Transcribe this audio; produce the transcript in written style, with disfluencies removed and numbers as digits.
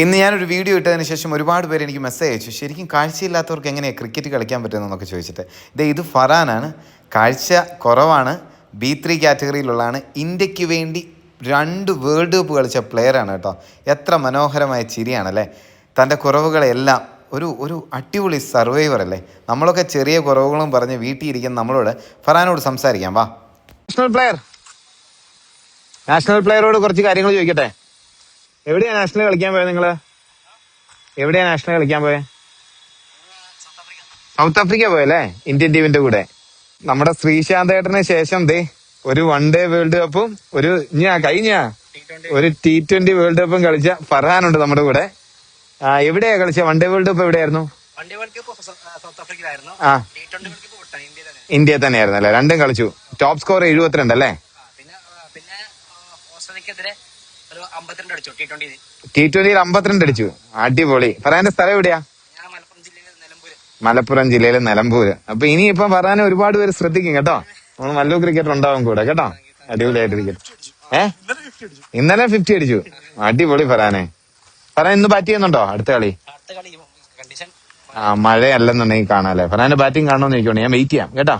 ഇന്ന് ഞാനൊരു വീഡിയോ ഇട്ടതിന് ശേഷം ഒരുപാട് പേര് എനിക്ക് മെസ്സേജ് അയച്ചു. ശരിക്കും കാഴ്ചയില്ലാത്തവർക്ക് എങ്ങനെയാണ് ക്രിക്കറ്റ് കളിക്കാൻ പറ്റുന്നതെന്നൊക്കെ ചോദിച്ചിട്ട്. ഇത് ഫറാനാണ്. കാഴ്ച കുറവാണ്, B3 കാറ്റഗറിയിലുള്ളതാണ്. ഇന്ത്യക്ക് വേണ്ടി 2 വേൾഡ് കപ്പ് കളിച്ച പ്ലെയറാണ് കേട്ടോ. എത്ര മനോഹരമായ ചിരിയാണല്ലേ. തൻ്റെ കുറവുകളെല്ലാം ഒരു അടിപൊളി സർവൈവർ അല്ലേ. നമ്മളൊക്കെ ചെറിയ കുറവുകളും പറഞ്ഞ് വീട്ടിൽ ഇരിക്കുന്ന നമ്മളോട് ഫറാനോട് സംസാരിക്കാം. വാ. നാഷണൽ പ്ലെയറോട് കുറച്ച് കാര്യങ്ങൾ ചോദിക്കട്ടെ. എവിടെയാ നാഷണൽ കളിക്കാൻ പോയത് നിങ്ങള്? എവിടെയാ നാഷണൽ കളിക്കാൻ പോയെ? സൗത്ത് ആഫ്രിക്ക പോയല്ലേ, ഇന്ത്യൻ ടീമിന്റെ കൂടെ. നമ്മുടെ ശ്രീശാന്തേട്ടന് ശേഷം ഒരു വൺ ഡേ വേൾഡ് കപ്പും കഴിഞ്ഞ ഒരു T20 വേൾഡ് കപ്പും കളിച്ച ഫർഹാനുണ്ട് നമ്മുടെ കൂടെ. എവിടെയാ കളിച്ച വൺ ഡേ വേൾഡ് കപ്പ്? എവിടെയായിരുന്നു? ആ, ഇന്ത്യയിൽ തന്നെയായിരുന്നു അല്ലേ? രണ്ടും കളിച്ചു. ടോപ്പ് സ്കോർ 72 അല്ലേ? T20 52 അടിച്ചു. അടിപൊളി. ഫർഹാന്റെ സ്ഥലം എവിടെയാ? മലപ്പുറം ജില്ലയിലെ നിലമ്പൂര്. അപ്പൊ ഇനിയിപ്പം ഫർഹാനെ ഒരുപാട് പേര് ശ്രദ്ധിക്കും കേട്ടോ. നമ്മൾ നല്ലൊരു ക്രിക്കറ്റർ ഉണ്ടാവും കൂടെ കേട്ടോ. അടിപൊളിയായിട്ടിരിക്കും. ഇന്നലെ 50 അടിച്ചു. അടിപൊളി ഫർഹാനെ. ഫർഹാൻ ഇന്ന് ബാറ്റ് ചെയ്യുന്നുണ്ടോ അടുത്ത കളി? മഴയല്ലെന്നുണ്ടെങ്കിൽ കാണാല്ലേ. ഫർഹാന്റെ ബാറ്റിംഗ് കാണണമെന്ന് ചോദിക്കോണ്ട് ഞാൻ വെയിറ്റ് ചെയ്യാം കേട്ടോ.